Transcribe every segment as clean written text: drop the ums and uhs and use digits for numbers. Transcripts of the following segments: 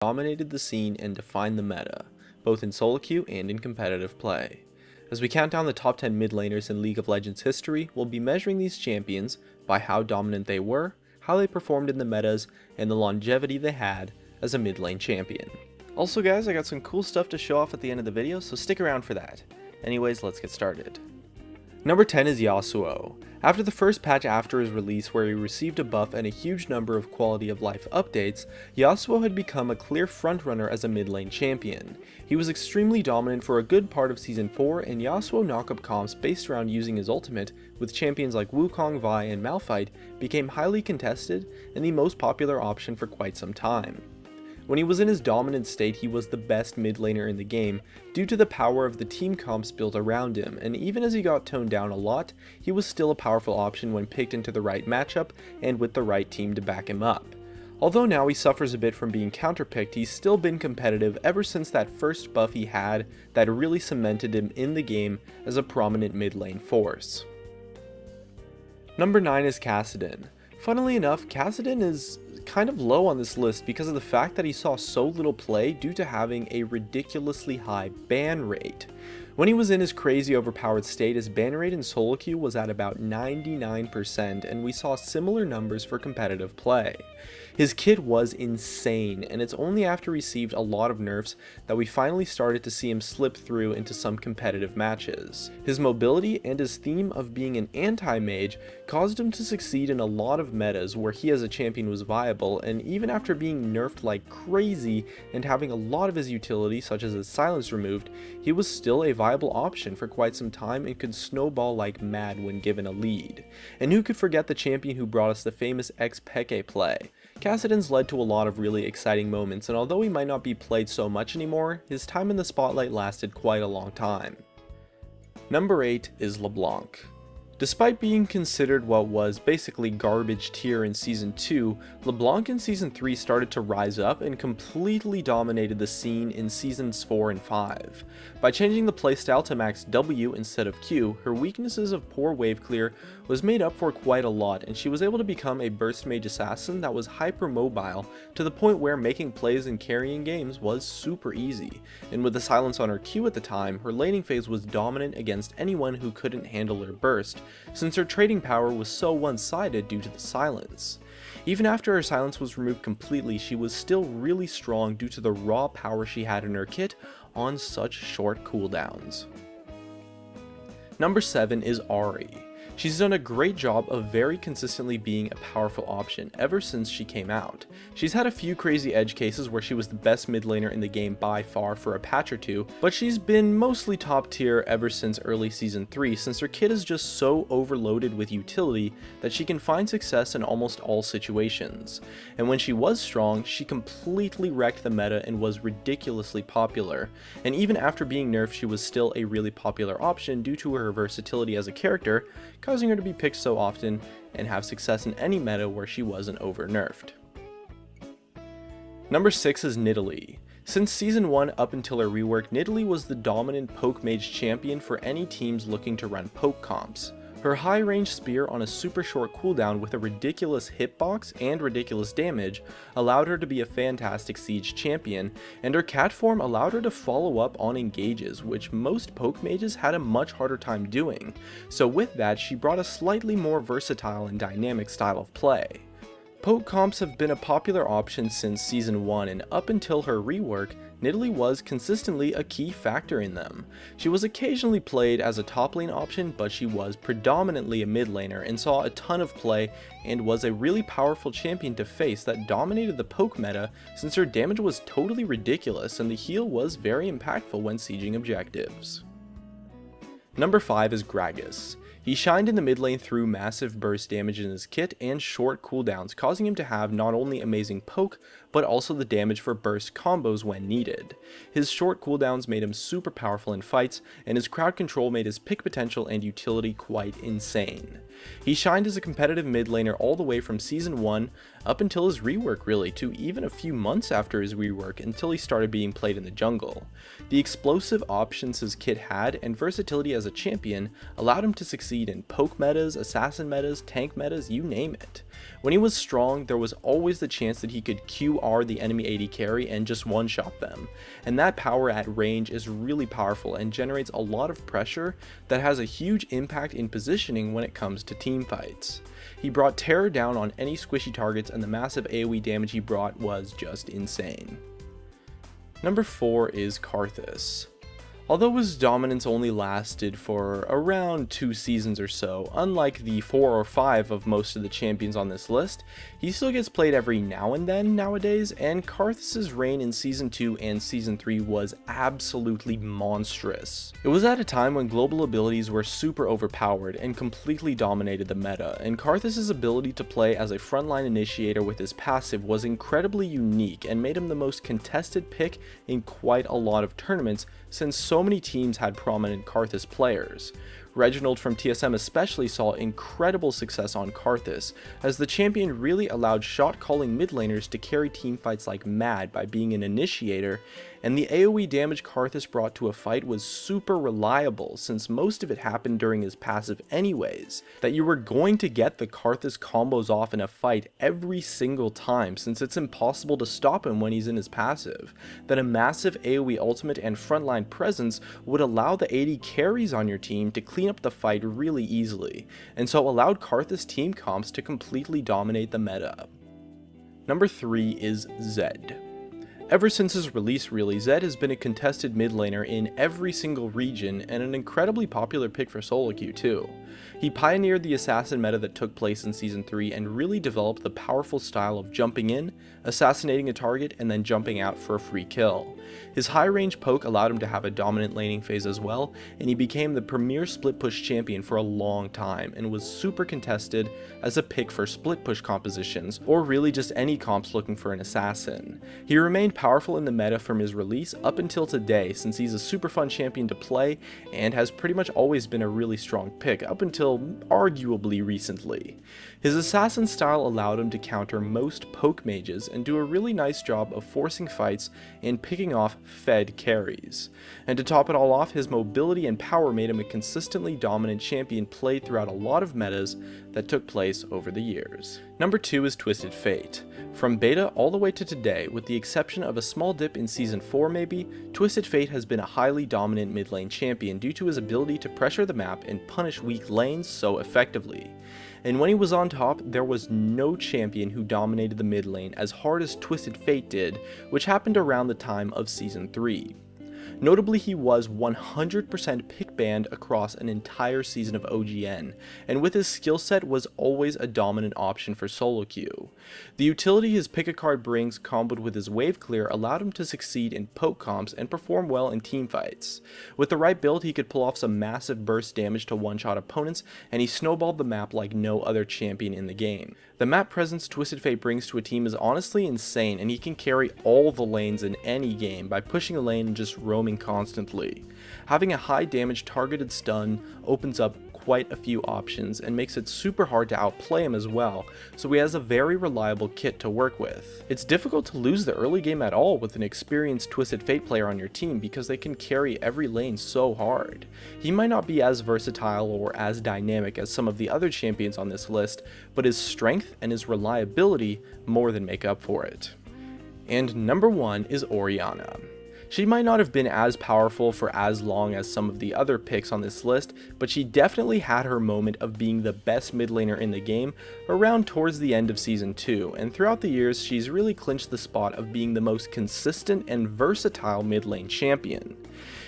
dominated the scene and defined the meta, both in solo queue and in competitive play. As we count down the top 10 mid laners in League of Legends history, we'll be measuring these champions by how dominant they were, how they performed in the metas, and the longevity they had as a mid lane champion. Also guys, I got some cool stuff to show off at the end of the video, so stick around for that. Anyways, let's get started. Number 10 is Yasuo. After the first patch after his release where he received a buff and a huge number of quality of life updates, Yasuo had become a clear frontrunner as a mid lane champion. He was extremely dominant for a good part of Season 4, and Yasuo knockup comps based around using his ultimate with champions like Wukong, Vi, and Malphite became highly contested and the most popular option for quite some time. When he was in his dominant state, he was the best mid laner in the game due to the power of the team comps built around him, and even as he got toned down a lot, he was still a powerful option when picked into the right matchup and with the right team to back him up. Although now he suffers a bit from being counterpicked, he's still been competitive ever since that first buff he had that really cemented him in the game as a prominent mid lane force. Number 9 is Kassadin. Funnily enough, Kassadin is kind of low on this list because of the fact that he saw so little play due to having a ridiculously high ban rate. When he was in his crazy overpowered state, his ban rate in solo queue was at about 99%, and we saw similar numbers for competitive play. His kit was insane, and it's only after he received a lot of nerfs that we finally started to see him slip through into some competitive matches. His mobility and his theme of being an anti-mage caused him to succeed in a lot of metas where he as a champion was viable, and even after being nerfed like crazy and having a lot of his utility such as his silence removed, he was still a viable option for quite some time and could snowball like mad when given a lead. And who could forget the champion who brought us the famous Xpeke play? Kassadin's led to a lot of really exciting moments, and although he might not be played so much anymore, his time in the spotlight lasted quite a long time. Number 8 is LeBlanc. Despite being considered what was basically garbage tier in Season 2, LeBlanc in Season 3 started to rise up and completely dominated the scene in Seasons 4 and 5. By changing the playstyle to max W instead of Q, her weaknesses of poor wave clear was made up for quite a lot, and she was able to become a burst mage assassin that was hyper mobile to the point where making plays and carrying games was super easy. And with the silence on her Q at the time, her laning phase was dominant against anyone who couldn't handle her burst, since her trading power was so one-sided due to the silence. Even after her silence was removed completely, she was still really strong due to the raw power she had in her kit on such short cooldowns. Number 7 is Ahri. She's done a great job of very consistently being a powerful option ever since she came out. She's had a few crazy edge cases where she was the best mid laner in the game by far for a patch or two, but she's been mostly top tier ever since early Season 3 since her kit is just so overloaded with utility that she can find success in almost all situations. And when she was strong, she completely wrecked the meta and was ridiculously popular. And even after being nerfed, she was still a really popular option due to her versatility as a character, causing her to be picked so often and have success in any meta where she wasn't over nerfed. Number 6 is Nidalee. Since Season 1 up until her rework, Nidalee was the dominant poke mage champion for any teams looking to run poke comps. Her high range spear on a super short cooldown with a ridiculous hitbox and ridiculous damage allowed her to be a fantastic siege champion, and her cat form allowed her to follow up on engages, which most poke mages had a much harder time doing. So with that, she brought a slightly more versatile and dynamic style of play. Poke comps have been a popular option since Season 1, and up until her rework, Nidalee was consistently a key factor in them. She was occasionally played as a top lane option, but she was predominantly a mid laner and saw a ton of play and was a really powerful champion to face that dominated the poke meta since her damage was totally ridiculous and the heal was very impactful when sieging objectives. Number 5 is Gragas. He shined in the mid lane through massive burst damage in his kit and short cooldowns, causing him to have not only amazing poke, but also the damage for burst combos when needed. His short cooldowns made him super powerful in fights, and his crowd control made his pick potential and utility quite insane. He shined as a competitive mid laner all the way from Season 1 up until his rework really, to even a few months after his rework until he started being played in the jungle. The explosive options his kit had and versatility as a champion allowed him to succeed in poke metas, assassin metas, tank metas, you name it. When he was strong, there was always the chance that he could QR the enemy AD carry and just one-shot them, and that power at range is really powerful and generates a lot of pressure that has a huge impact in positioning when it comes to team fights. He brought terror down on any squishy targets, and the massive AoE damage he brought was just insane. Number 4 is Karthus. Although his dominance only lasted for around 2 seasons or so, unlike the 4 or 5 of most of the champions on this list, he still gets played every now and then nowadays, and Karthus' reign in Season 2 and Season 3 was absolutely monstrous. It was at a time when global abilities were super overpowered and completely dominated the meta, and Karthus' ability to play as a frontline initiator with his passive was incredibly unique and made him the most contested pick in quite a lot of tournaments, since so many teams had prominent Karthus players. Reginald from TSM especially saw incredible success on Karthus, as the champion really allowed shot-calling mid laners to carry teamfights like mad by being an initiator, and the AoE damage Karthus brought to a fight was super reliable since most of it happened during his passive anyways, that you were going to get the Karthus combos off in a fight every single time since it's impossible to stop him when he's in his passive, that a massive AoE ultimate and frontline presence would allow the AD carries on your team to clean up the fight really easily, and so allowed Karthus team comps to completely dominate the meta. Number 3 is Zed. Ever since his release really, Zed has been a contested mid laner in every single region and an incredibly popular pick for solo queue too. He pioneered the assassin meta that took place in Season 3 and really developed the powerful style of jumping in, assassinating a target, and then jumping out for a free kill. His high range poke allowed him to have a dominant laning phase as well, and he became the premier split push champion for a long time and was super contested as a pick for split push compositions, or really just any comps looking for an assassin. He remained powerful in the meta from his release up until today, since he's a super fun champion to play and has pretty much always been a really strong pick up until arguably recently. His assassin style allowed him to counter most poke mages and do a really nice job of forcing fights and picking off fed carries. And to top it all off, his mobility and power made him a consistently dominant champion played throughout a lot of metas that took place over the years. Number 2 is Twisted Fate. From beta all the way to today, with the exception of a small dip in Season 4 maybe, Twisted Fate has been a highly dominant mid lane champion due to his ability to pressure the map and punish weak lanes so effectively. And when he was on top, there was no champion who dominated the mid lane as hard as Twisted Fate did, which happened around the time of Season 3. Notably, he was 100% pick banned across an entire season of OGN, and with his skill set was always a dominant option for solo queue. The utility his pick a card brings comboed with his wave clear allowed him to succeed in poke comps and perform well in teamfights. With the right build, he could pull off some massive burst damage to one-shot opponents, and he snowballed the map like no other champion in the game. The map presence Twisted Fate brings to a team is honestly insane, and he can carry all the lanes in any game by pushing a lane and just roaming constantly. Having a high damage targeted stun opens up quite a few options and makes it super hard to outplay him as well, so he has a very reliable kit to work with. It's difficult to lose the early game at all with an experienced Twisted Fate player on your team because they can carry every lane so hard. He might not be as versatile or as dynamic as some of the other champions on this list, but his strength and his reliability more than make up for it. And number 1 is Orianna. She might not have been as powerful for as long as some of the other picks on this list, but she definitely had her moment of being the best mid laner in the game around towards the end of Season 2, and throughout the years she's really clinched the spot of being the most consistent and versatile mid lane champion.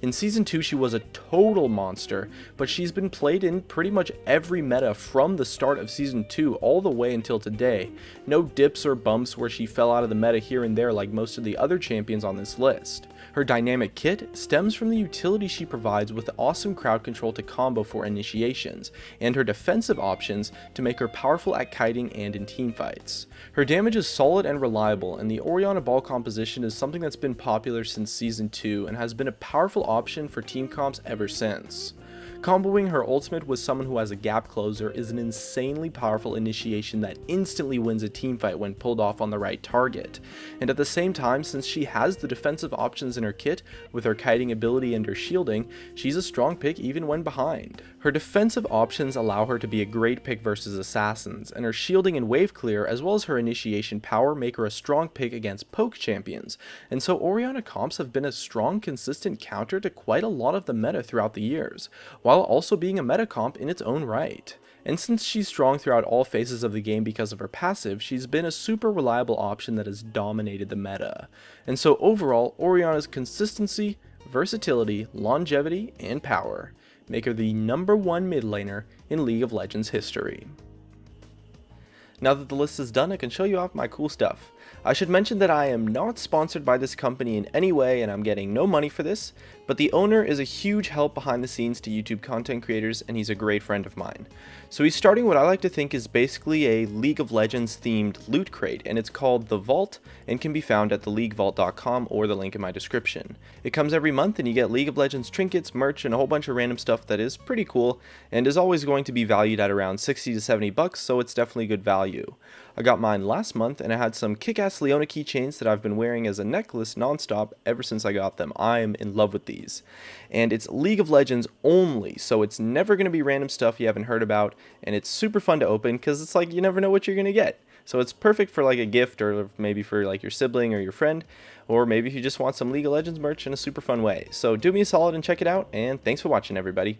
In Season 2 she was a total monster, but she's been played in pretty much every meta from the start of Season 2 all the way until today. No dips or bumps where she fell out of the meta here and there like most of the other champions on this list. Her dynamic kit stems from the utility she provides with the awesome crowd control to combo for initiations, and her defensive options to make her powerful at kiting and in teamfights. Her damage is solid and reliable, and the Orianna ball composition is something that's been popular since Season 2 and has been a powerful option for team comps ever since. Comboing her ultimate with someone who has a gap closer is an insanely powerful initiation that instantly wins a teamfight when pulled off on the right target. And at the same time, since she has the defensive options in her kit with her kiting ability and her shielding, she's a strong pick even when behind. Her defensive options allow her to be a great pick versus assassins, and her shielding and wave clear as well as her initiation power make her a strong pick against poke champions, and so Orianna comps have been a strong consistent counter to quite a lot of the meta throughout the years, while also being a meta comp in its own right. And since she's strong throughout all phases of the game because of her passive, she's been a super reliable option that has dominated the meta. And so overall, Orianna's consistency, versatility, longevity, and power make her the #1 mid laner in League of Legends history. Now that the list is done, I can show you off my cool stuff. I should mention that I am not sponsored by this company in any way and I'm getting no money for this, but the owner is a huge help behind the scenes to YouTube content creators and he's a great friend of mine. So he's starting what I like to think is basically a League of Legends themed loot crate, and it's called The Vault and can be found at theleaguevault.com or the link in my description. It comes every month and you get League of Legends trinkets, merch, and a whole bunch of random stuff that is pretty cool and is always going to be valued at around 60 to 70 bucks, so it's definitely good value. I got mine last month and I had some kick-ass Leona keychains that I've been wearing as a necklace nonstop ever since I got them. I am in love with these. And it's League of Legends only, so it's never going to be random stuff you haven't heard about, and it's super fun to open because it's like you never know what you're going to get. So it's perfect for like a gift or maybe for like your sibling or your friend, or maybe if you just want some League of Legends merch in a super fun way. So do me a solid and check it out, and thanks for watching everybody.